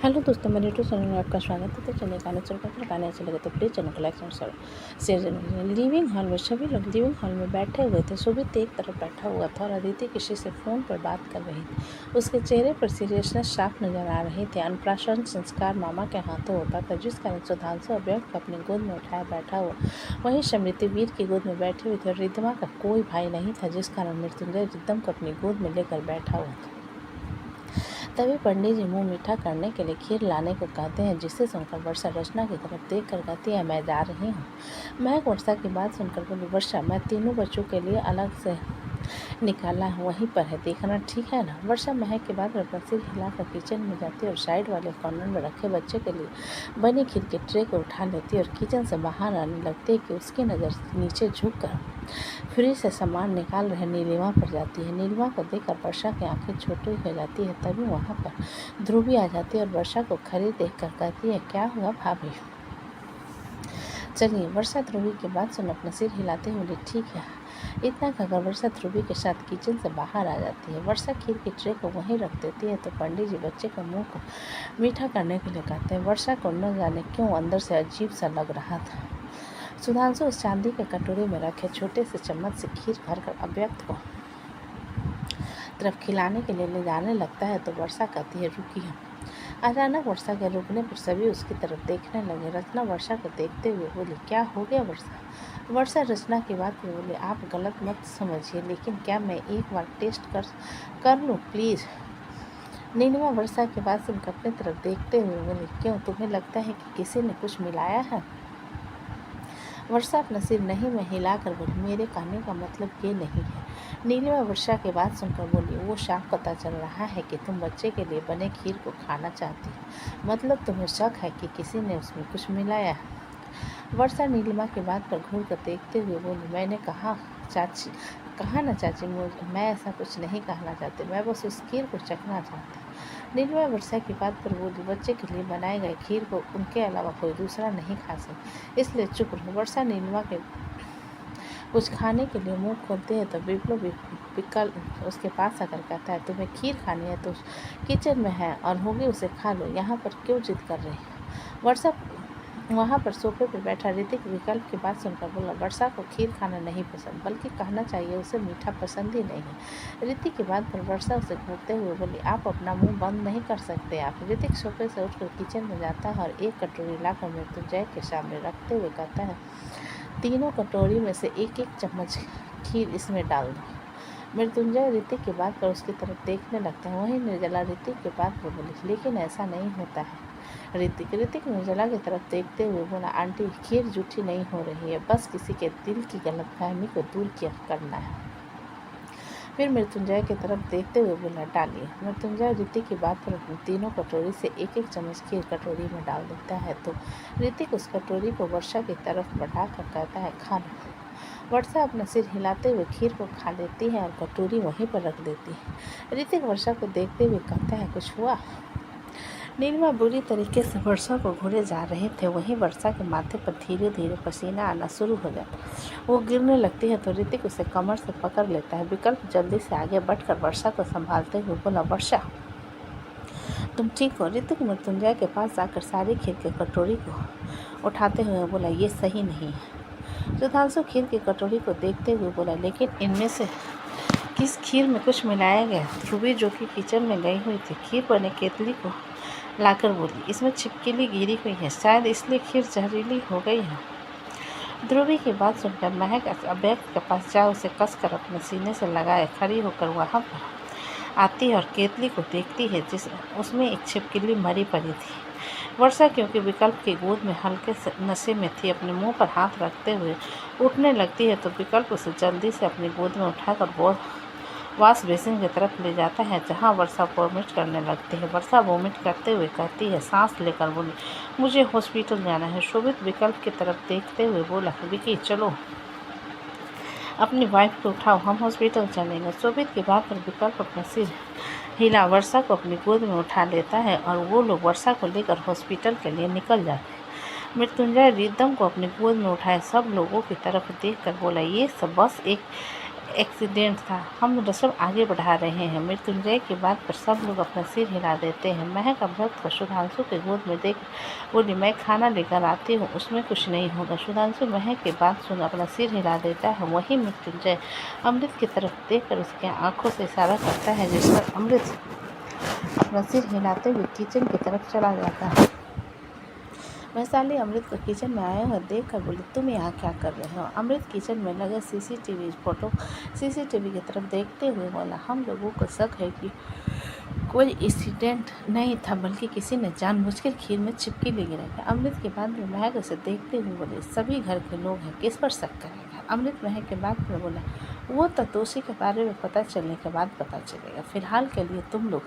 Hello दोस्तों, मेरे YouTube channel में आपका स्वागत है। तो चलिए गाने शुरू करते हैं। गाने अच्छे लगे तो प्लीज़ चैनल को लाइक और शेयर जरूर करें। लिविंग हॉल में सभी लोग लिविंग हॉल में बैठे हुए थे। शोभित एक तरफ बैठा हुआ था और अदिति किसी से फ़ोन पर बात कर रही थी। उसके चेहरे पर सीरियसनेस साफ नजर आ रही थी। अन्नप्राशन संस्कार मामा के हाथों होता था, जिस कारण सुधांशु अव्यक्त को अपनी गोद में उठाया बैठा हुआ। वहीं समृति वीर की गोद में बैठी हुई थी और रिद्धमा का कोई भाई नहीं था, जिस कारण मृत्युंजय रिद्धम को अपनी गोद में लेकर बैठा हुआ था। तभी पंडित जी मुंह मीठा करने के लिए खीर लाने को कहते हैं, जिसे सुनकर वर्षा रचना की तरफ देख कर कहती है, मैं जा रही हूँ। महक वर्षा की बात सुनकर बोली, वर्षा मैं तीनों बच्चों के लिए अलग से निकाला है, वहीं पर है, देखना ठीक है ना। वर्षा महक के बाद अपना सिर हिलाकर किचन में जाती है और साइड वाले कॉर्नर में रखे बच्चे के लिए बनी खीर के ट्रे को उठा लेती है और किचन से बाहर आने लगती है कि उसकी नज़र नीचे झुककर फ्रिज से सामान निकाल रहे नीलिमा पर जाती है। नीलिमा को देखकर वर्षा की आंखें छोटी हो जाती है। तभी वहाँ पर ध्रुवी आ जाती है और वर्षा को खड़ी देखकर कहती है, क्या हुआ भाभी? चलिए, वर्षा ध्रुवी की बात सुन अपना सिर हिलाते हुए बोली, ठीक है। इतना कहकर वर्षा ध्रुवी के साथ किचन से बाहर आ जाती है। वर्षा खीर की ट्रे को वहीं रख देती है तो पंडित जी बच्चे के मुंह को मीठा करने के लिए कहते हैं। वर्षा को न जाने क्यों अंदर से अजीब सा लग रहा था। सुधांशु उस चांदी के कटोरे में रखे छोटे से चम्मच से खीर भरकर अव्यक्त को तरफ खिलाने के लिए ले जाने लगता है तो वर्षा कहती है, रुकिए। अचानक वर्षा के रुकने पर सभी उसकी तरफ देखने लगे। रचना वर्षा को देखते हुए बोली, क्या हो गया वर्षा? वर्षा रचना की बात में बोली, आप गलत मत समझिए, लेकिन क्या मैं एक बार टेस्ट कर लूँ प्लीज़? नीलिमा वर्षा की बात सुनकर अपनी तरफ देखते हुए बोली, क्यों, तुम्हें लगता है कि किसी ने कुछ मिलाया है? वर्षा अपना सिर नहीं में हिलाकर बोली, मेरे कहने का मतलब ये नहीं है। नीलिमा वर्षा की बात सुनकर बोली, वो साफ पता चल रहा है कि तुम बच्चे के लिए बने खीर को खाना चाहती हो, मतलब तुम्हें शक है कि किसी ने उसमें कुछ मिलाया है। वर्षा नीलिमा की बात पर घूर कर देखते हुए बोली, मैंने कहा ना चाची, मैं ऐसा कुछ नहीं कहना चाहती, मैं बस उस खीर को चखना चाहती। नीलिमा वर्षा की बात पर बोली, बच्चे के लिए बनाए गए खीर को उनके अलावा कोई दूसरा नहीं खा सकता, इसलिए चुप रहो। वर्षा नीलिमा के कुछ खाने के लिए मुंह खोलते हैं तो विकल उसके पास आकर कहता है, तुम्हें खीर खानी है तो किचन में है और होगी, उसे खा लो, यहाँ पर क्यों जिद कर रही है? वर्षा वहाँ पर सोफे पर बैठा ऋतिक विकल्प की बात सुनकर बोला, वर्षा को खीर खाना नहीं पसंद, बल्कि कहना चाहिए उसे मीठा पसंद ही नहीं है। ऋतिक की बात पर वर्षा उसे घूरते हुए बोली, आप अपना मुंह बंद नहीं कर सकते आप। ऋतिक सोफे से उठकर किचन में जाता है और एक कटोरी लाकर मृत्युंजय के सामने रखते हुए कहता है, तीनों कटोरी में से एक एक चम्मच खीर इसमें डाल दो। मृत्युंजय ऋतिक की बात पर उसकी तरफ देखने लगता है। वहीं निर्जला ऋतिक की बात पर बोली, लेकिन ऐसा नहीं होता है। ऋतिक निर्जला की तरफ देखते हुए बोला, आंटी, खीर जूठी नहीं हो रही है, बस किसी के दिल की गलतफहमी को दूर किया करना है। फिर मृत्युंजय की तरफ देखते हुए बोला, डालिए। मृत्युंजय ऋतिक की बात पर तीनों कटोरी से एक एक चम्मच खीर कटोरी में डाल देता है तो ऋतिक उस कटोरी को वर्षा की तरफ बढ़ाकर कहता है, खा लो। वर्षा अपना सिर हिलाते हुए खीर को खा लेती है और कटोरी वहीं पर रख देती है। ऋतिक वर्षा को देखते हुए कहता है, कुछ हुआ? नीलिमा बुरी तरीके से वर्षा को घूरे जा रहे थे। वहीं वर्षा के माथे पर धीरे धीरे पसीना आना शुरू हो जाता है। वो गिरने लगती है तो ऋतिक उसे कमर से पकड़ लेता है। विकल्प जल्दी से आगे बढ़कर वर्षा को संभालते हुए बोला, वर्षा तुम ठीक हो? ऋतिक मृत्युंजय के पास जाकर सारी खीर की कटोरी को उठाते हुए बोला, ये सही नहीं है। सुधांशु खीर की कटोरी को देखते हुए बोला, लेकिन इनमें से किस खीर में कुछ मिलाया गया? ध्रुवी जो कि किचन में गई हुई थी, खीर बने केतली को लाकर बोली, इसमें छिपकली गिरी हुई है, शायद इसलिए खीर जहरीली हो गई है। ध्रुवी की बात सुनकर महक अव्यक्त के पास जा उसे कसकर अपने सीने से लगाए खड़ी होकर वहाँ पर आती है और केतली को देखती है, जिस उसमें एक छिपकली मरी पड़ी थी। वर्षा क्योंकि विकल्प की गोद में हल्के से नशे में थी, अपने मुंह पर हाथ रखते हुए उठने लगती है तो विकल्प उसे जल्दी से अपनी गोद में उठाकर वॉश बेसिन की तरफ ले जाता है, जहां वर्षा वोमिट करने लगती है। वर्षा वोमिट करते हुए कहती है, सांस लेकर बोली, मुझे हॉस्पिटल जाना है। शोभित विकल्प की तरफ देखते हुए बोला, विकी चलो, अपनी वाइफ को उठाओ, हम हॉस्पिटल चलेंगे। शोभित की बात पर विकल्प अपना सिर हिला वर्षा को अपनी गोद में उठा लेता है और वो लोग वर्षा को लेकर हॉस्पिटल के लिए निकल जाते हैं। मृत्युंजय रिद्धम को अपनी गोद में उठाए सब लोगों की तरफ देखकर बोला, ये सब बस एक्सीडेंट था, हम रस्म आगे बढ़ा रहे हैं। मृत्युंजय की बात पर सब लोग अपना सिर हिला देते हैं। महक अभ्यक्त को सुधांशु के गोद में देख बोली, मैं खाना लेकर आती हूँ, उसमें कुछ नहीं होगा। सुधांशु महक की बात सुन अपना सिर हिला देता है। वहीं मृत्युंजय अमृत की तरफ देखकर उसके आंखों से इशारा करता है, जिस पर अमृत अपना सिर हिलाते हुए किचन की तरफ चला जाता है। वैशाली अमृत को किचन में आया हुआ देख कर बोली, तुम यहाँ क्या कर रहे हो? अमृत किचन में लगे सीसीटीवी की तरफ देखते हुए बोला, हम लोगों को शक है कि कोई इंसिडेंट नहीं था, बल्कि किसी ने जानबूझकर खीर में चिपकी ले गिराई। अमृत के बाद में महक उसे देखते हुए बोले, सभी घर के लोग हैं, किस पर शक करेगा? अमृत महक के बाद में बोला, वो तो दोषी के बारे में पता चलने के बाद पता चलेगा, फिलहाल के लिए तुम लोग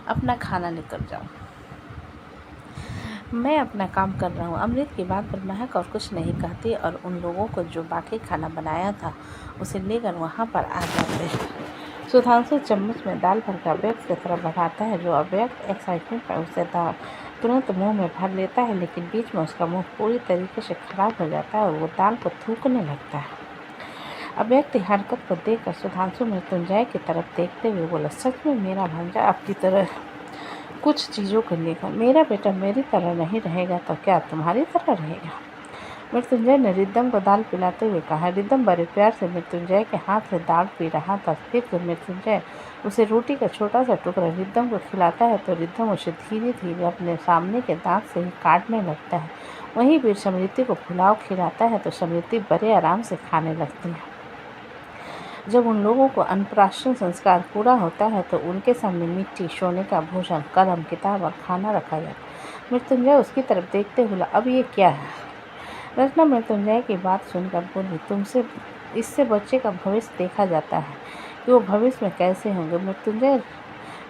अपना खाना लेकर जाओ, मैं अपना काम कर रहा हूँ। अमृत की बात पर महक और कुछ नहीं कहती और उन लोगों को जो बाकी खाना बनाया था उसे लेकर वहाँ पर आ जाते हैं। सुधांशु चम्मच में दाल भर के अव्यक्त की तरफ बढ़ाता है, जो अव्यक्त एक्साइटमेंट में उसे दाल तुरंत मुंह में भर लेता है, लेकिन बीच में उसका मुंह पूरी तरीके से खराब हो जाता है और वो दाल को थूकने लगता है। अव्यक्त की हरकत को देखकर सुधांशु मृत्युंजय की तरफ देखते हुए बोला, सच में मेरा भांजा आपकी तरह कुछ चीज़ों को लेकर, मेरा बेटा मेरी तरह नहीं रहेगा तो क्या तुम्हारी तरह रहेगा? मृत्युंजय ने रिद्धम को दाल पिलाते हुए कहा। रिद्धम बड़े प्यार से मृत्युंजय के हाथ से दाल पी रहा था। फिर जब मृत्युंजय उसे रोटी का छोटा सा टुकड़ा रिद्धम को खिलाता है तो रिद्धम उसे धीरे धीरे अपने सामने के दांत से ही काटने लगता है। वहीं वीर समृद्धि को पुलाव खिलाता है तो समृद्धि बड़े आराम से खाने लगती है। जब उन लोगों को अन्नप्राशन संस्कार पूरा होता है तो उनके सामने मिट्टी, सोने का भूषण, कलम, किताब और खाना रखा जाता है। मृत्युंजय उसकी तरफ देखते हुए, अब ये क्या है? रचना मृत्युंजय की बात सुनकर बोली, तुमसे इससे बच्चे का भविष्य देखा जाता है कि वो भविष्य में कैसे होंगे। मृत्युंजय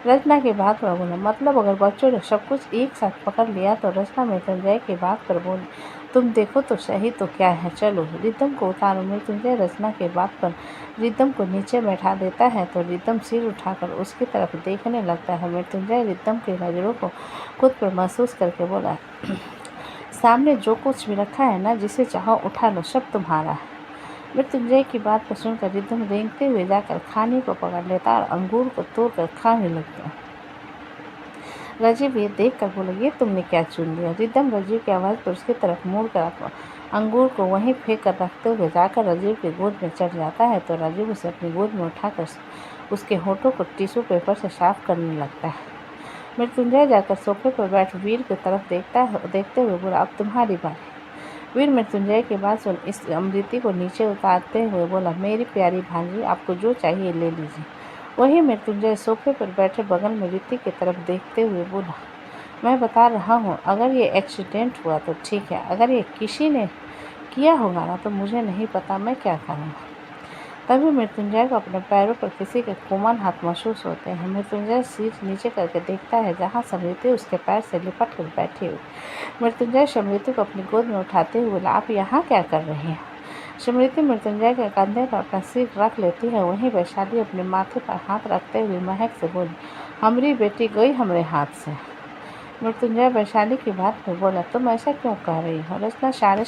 रचना की बात पर बोला, मतलब अगर बच्चों ने सब कुछ एक साथ पकड़ लिया तो? रचना मृत्युंजय की बात पर बोली, तुम देखो तो सही तो क्या है, चलो रिद्धम को उतारो। मृत्युंजय रचना के बात पर रिद्धम को नीचे बैठा देता है तो रिद्धम सिर उठाकर उसकी तरफ देखने लगता है। मृत्युंजय रिद्धम की नज़रों को खुद पर महसूस करके बोला, सामने जो कुछ भी रखा है ना, जिसे चाहो उठा लो, सब तुम्हारा है। मृत्युंजय की बात पर सुनकर रिद्धम रेंगते हुए जाकर खाने को पकड़ लेता और अंगूर को तोड़कर खाने लगता। राजीव ये देख कर बोला, ये तुमने क्या चुन लिया? रिद्धम राजीव की आवाज़ पर उसकी तरफ मुड़ कर अंगूर को वहीं फेंक कर रखते हुए जाकर राजीव की गोद में चढ़ जाता है तो राजीव उसे अपनी गोद में उठाकर उसके होठों को टिश्यू पेपर से साफ करने लगता है। मृत्युंजय जाकर सोफे पर बैठ वीर की तरफ देखते हुए बोला, अब तुम्हारी बारी। वीर मृत्युंजय की बात सुन इस अमृति को नीचे उतारते हुए बोला, मेरी प्यारी भांजी, आपको जो चाहिए ले लीजिए। वहीं मृत्युंजय सोफे पर बैठे बगल में रीति की तरफ देखते हुए बोला, मैं बता रहा हूँ, अगर ये एक्सीडेंट हुआ तो ठीक है, अगर ये किसी ने किया होगा ना तो मुझे नहीं पता मैं क्या करूँगा। तभी मृत्युंजय को अपने पैरों पर किसी के कोमल हाथ महसूस होते हैं। मृत्युंजय सिर नीचे करके देखता है जहाँ समृद्धि उसके पैर से लिपट कर बैठी हुई। मृत्युंजय समृद्धि को अपनी गोद में उठाते हुए बोला, आप यहाँ क्या कर रही हैं? समृद्धि मृत्युंजय के कंधे पर अपना सिर रख लेती है। वहीं वैशाली अपने माथे पर हाथ रखते हुए महक से बोली, हमारी बेटी गई हमारे हाथ से। मृत्युंजय वैशाली की बात में बोला, तुम ऐसा क्यों कह रही हो? रचना सारे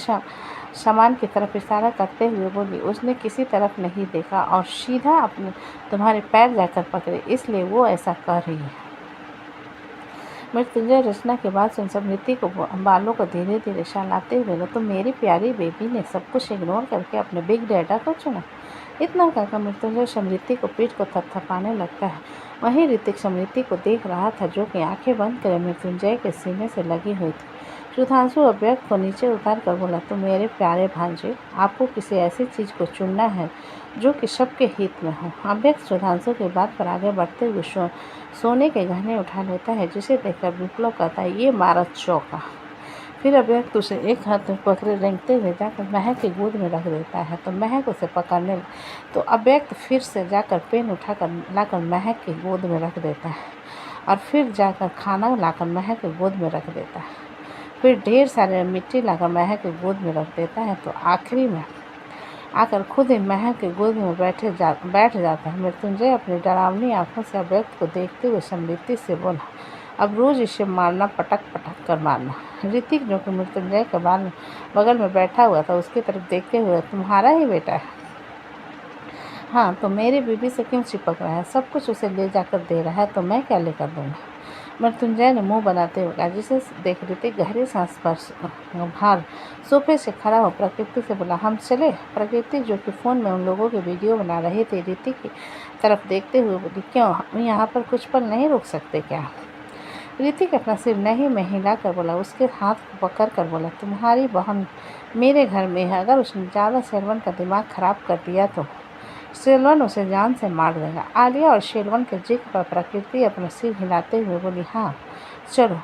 सामान की तरफ इशारा करते हुए बोली, उसने किसी तरफ नहीं देखा और सीधा अपने तुम्हारे पैर जाकर पकड़े, इसलिए वो ऐसा कर रही है। मृत्युंजय रचना के बाद सुन समृद्धि को बालों को धीरे धीरे सहलाते हुए, तो मेरी प्यारी बेबी ने सब कुछ इग्नोर करके अपने बिग डैडा को चुना। इतना कहकर मृत्युंजय समृद्धि को पीठ को थपथपाने लगता है। वहीं ऋतिक समृद्धि को देख रहा था, जो कि आंखें बंद करे मृत्युंजय के सीने से लगी हुई थी। सुधांशु अव्यक्त को नीचे उतार कर बोला, तो मेरे प्यारे भांजे, आपको किसी ऐसी चीज़ को चुनना है जो कि सबके हित में हो। अव्यक्त सुधांशु की बात पर आगे बढ़ते हुए सोने के गहने उठा लेता है, जिसे देखकर विप्लव कहता है, ये मारत चौका। फिर अव्यक्त उसे एक हाथ में पकड़े रेंगते हुए जाकर महक की गोद में रख देता है तो महक उसे पकड़ने तो अव्यक्त फिर से जाकर पेन उठाकर लाकर महक की गोद में रख देता है और फिर जाकर खाना लाकर महक की गोद में रख देता है। फिर ढेर सारे मिट्टी लाकर महक की गोद में रख देता है तो आखिरी में आकर खुद ही महक की गोद में बैठ जाता है। मृत्युंजय अपनी डरावनी आंखों से अव्यक्त को देखते हुए समृद्धि से बोला, अब रोज़ इसे मारना, पटक पटक कर मारना। ऋतिक, जो कि मृत्युंजय के बगल में बैठा हुआ था, उसकी तरफ देखते हुए, तुम्हारा ही बेटा है? हाँ, तो मेरी बीवी से क्यों चिपक रहा है? सब कुछ उसे ले जाकर दे रहा है, तो मैं क्या लेकर दूँगा? मृत्युंजय ने मुंह बनाते हुए कहा, जिसे देख ऋतिक गहरी सांस पर भार सोफे से खड़ा हो प्रकृति से बोला, हम चले? प्रकृति जो कि फ़ोन में उन लोगों की वीडियो बना रहे थे, ऋतिक की तरफ देखते हुए बोली, क्यों, हम यहाँ पर कुछ पल नहीं रुक सकते क्या? ऋतिक अपना सिर नहीं में हिलाकर बोला, उसके हाथ को पकड़ कर बोला, तुम्हारी बहन मेरे घर में है, अगर उसने ज़्यादा शेरवन का दिमाग खराब कर दिया तो शेरवन उसे जान से मार देगा। आलिया और शेरवन के जिक्र पर प्रकृति अपना सिर हिलाते हुए बोली, हाँ चलो।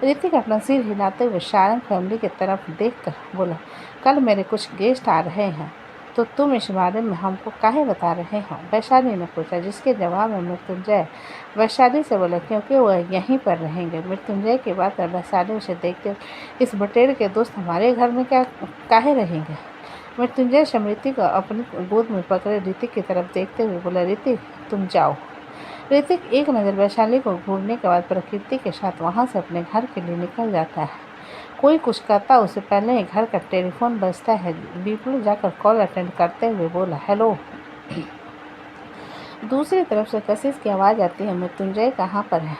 ऋतिक अपना सिर हिलाते हुए शारंग फैमिली की तरफ देखकर बोला, कल मेरे कुछ गेस्ट आ रहे हैं, तो तुम इस बारे में हमको काहे बता रहे हो? वैशाली ने पूछा, जिसके जवाब में मृत्युंजय वैशाली से बोला, क्योंकि वह यहीं पर रहेंगे। मृत्युंजय की बात पर वैशाली उसे देखते, इस बटेर के दोस्त हमारे घर में क्या काहे रहेंगे? मृत्युंजय स्मृति को अपनी गोद में पकड़े ऋतिक की तरफ देखते हुए बोला, ऋतिक तुम जाओ। ऋतिक एक नज़र वैशाली को घूरने के बाद प्रकृति के साथ वहाँ से अपने घर के लिए निकल जाता है। कोई कुछ कहता उससे पहले ही घर का टेलीफोन बजता है। विपुल जाकर कॉल अटेंड करते हुए बोला, हेलो। दूसरी तरफ से कशिश की आवाज़ आती है, मृत्युंजय कहाँ पर है?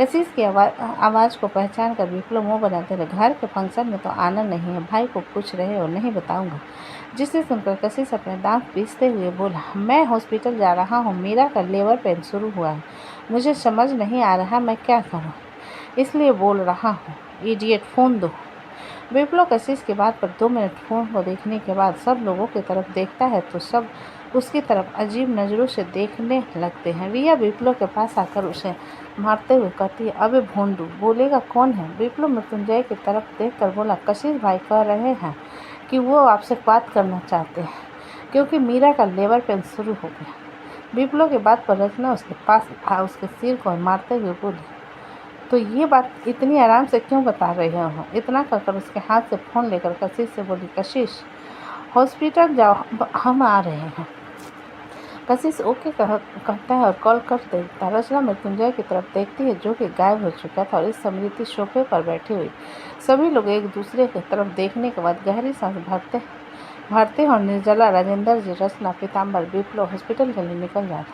कशिश की आवाज़ को पहचान कर विप्लव मुँह बनाते रहे, घर के फंक्शन में तो आना नहीं है, भाई को पूछ रहे हो? नहीं बताऊंगा। जिसे सुनकर कशिश अपने दांत पीसते हुए बोला, मैं हॉस्पिटल जा रहा हूँ, मीरा का लेबर पेन शुरू हुआ है, मुझे समझ नहीं आ रहा मैं क्या करूँ, इसलिए बोल रहा हूँ। इडियट, फ़ोन दो। विप्लव कशिश की बात पर 2 मिनट फ़ोन को देखने के बाद सब लोगों की तरफ देखता है तो सब उसकी तरफ अजीब नज़रों से देखने लगते हैं। रिया विप्लव के पास आकर उसे मारते हुए कहती है, अबे भोंडू, बोलेगा कौन है? विप्लव मृत्युंजय की तरफ देखकर बोला, कशिश भाई कह रहे हैं कि वो आपसे बात करना चाहते हैं, क्योंकि मीरा का लेबर पेन शुरू हो गया। विप्लव की बात पर रचना उसके पास उसके सिर को मारते हुए बोली, तो ये बात इतनी आराम से क्यों बता रहे हो? इतना कहकर उसके हाथ से फ़ोन लेकर कशिश से बोली, कशिश हॉस्पिटल जाओ, हम आ रहे हैं। कशिश ओके कहता है और कॉल कर देता है। रचना मृत्युंजय की तरफ देखती है जो कि गायब हो चुका था और इस स्मृति सोफे पर बैठी हुई। सभी लोग एक दूसरे की तरफ देखने के बाद गहरी सांस भरते और निर्जला, राजेंद्र जी, रचना, पीताम्बर, विप्लव हॉस्पिटल के लिए निकल जाते।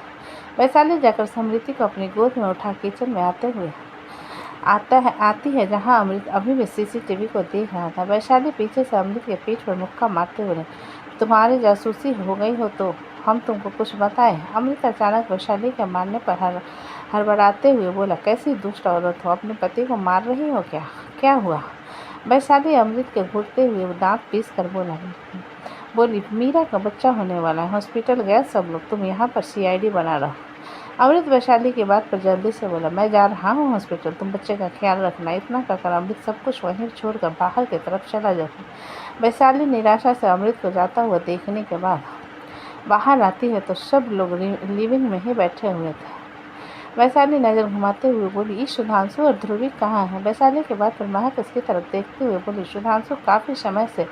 वैशाली जाकर स्मृति को अपनी गोद में उठा किचन में आती है जहां अमृत अभी भी सीसीटीवी को देख रहा था। वैशाली पीछे से अमृत के पीठ पर मुक्का मारते हुए, तुम्हारी जासूसी हो गई हो तो हम तुमको कुछ बताएं? अमृत अचानक वैशाली के मारने पर हड़बड़ाते हुए बोला, कैसी दुष्ट औरत हो, अपने पति को मार रही हो क्या? क्या हुआ? वैशाली अमृत के घूरते हुए दांत पीस कर बोली, मीरा का बच्चा होने वाला है, हॉस्पिटल गया सब लोग, तुम यहाँ पर सीआईडी बना रहो। अमृत वैशाली की बात पर जल्दी से बोला, मैं जा रहा हूँ हॉस्पिटल, तुम बच्चे का ख्याल रखना। इतना कहकर अमृत सब कुछ वहीं छोड़कर बाहर की तरफ चला जाता। वैशाली निराशा से अमृत को जाता हुआ देखने के बाद बाहर आती है तो सब लोग लिविंग में ही बैठे हुए थे। वैशाली नज़र घुमाते हुए बोली, सुधांशु और ध्रुवी कहाँ हैं? वैशाली के बाद पर महक उसकी तरफ देखते हुए बोली, सुधांशु काफ़ी समय से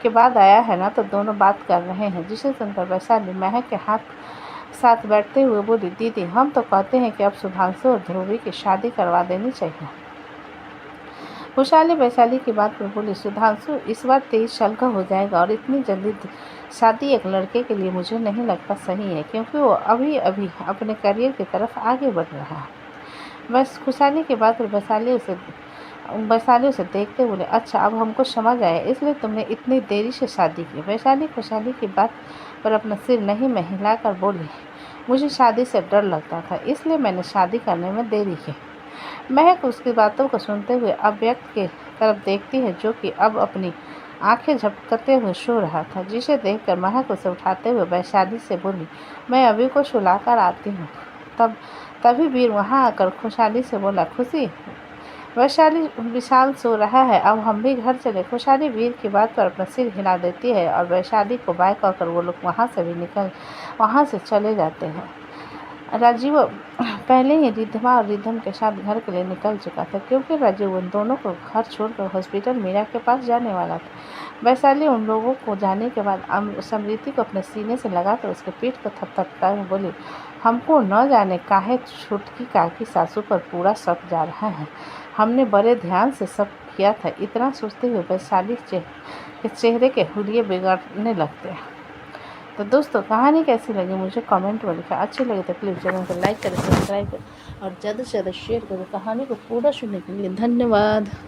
के बाद आया है ना, तो दोनों बात कर रहे हैं। जिसे सुनकर वैशाली महक के साथ बैठते हुए बोली, दीदी हम तो कहते हैं कि अब सुधांशु और ध्रुवी की शादी करवा देनी चाहिए। खुशहाली वैशाली की बात पर बोली, सुधांशु इस बार 23 साल का हो जाएगा और इतनी जल्दी शादी एक लड़के के लिए मुझे नहीं लगता सही है, क्योंकि वो अभी अभी अपने करियर की तरफ आगे बढ़ रहा है। बस खुशहाली की बात पर वैशाली उसे देखते बोले, अच्छा अब हमको समझ आया, इसलिए तुमने इतनी देरी से शादी की। वैशाली खुशहाली की बात पर अपना सिर नहीं में हिलाकर बोली, मुझे शादी से डर लगता था, इसलिए मैंने शादी करने में देरी की। महक उसकी बातों को सुनते हुए अव्यक्त की तरफ देखती है जो कि अब अपनी आंखें झपकते हुए सो रहा था। जिसे देखकर महक उसे उठाते हुए वैशाली से बोली, मैं अभी को सुलाकर आती हूँ। तभी वीर वहाँ आकर खुशहाली से बोला, खुशी वैशाली विशाल सो रहा है, अब हम भी घर चले। खुशहाली वीर की बात पर अपना सिर हिला देती है और वैशाली को बाय कहकर वो लोग वहाँ से चले जाते हैं। राजीव पहले ही रिद्धिमा और रिद्धम के साथ घर के लिए निकल चुका था, क्योंकि राजीव उन दोनों को घर छोड़कर हॉस्पिटल मीरा के पास जाने वाला था। वैशाली उन लोगों को जाने के बाद समृति को अपने सीने से लगाकर उसके पीठ को थपथपता हुए बोली, हमको न जाने काहे छुटकी काकी सासू पर पूरा शक जा रहा है, हमने बड़े ध्यान से सब किया था। इतना सोचते हुए वैशाली के चेहरे के हुलिये बिगड़ने लगते हैं। तो दोस्तों कहानी कैसी लगी मुझे कमेंट में लिखा, अच्छी लगी तो प्लीज़ चैनल को लाइक करें, सब्सक्राइब करें और ज़्यादा से ज़्यादा शेयर करें। कहानी को पूरा सुनने के लिए धन्यवाद।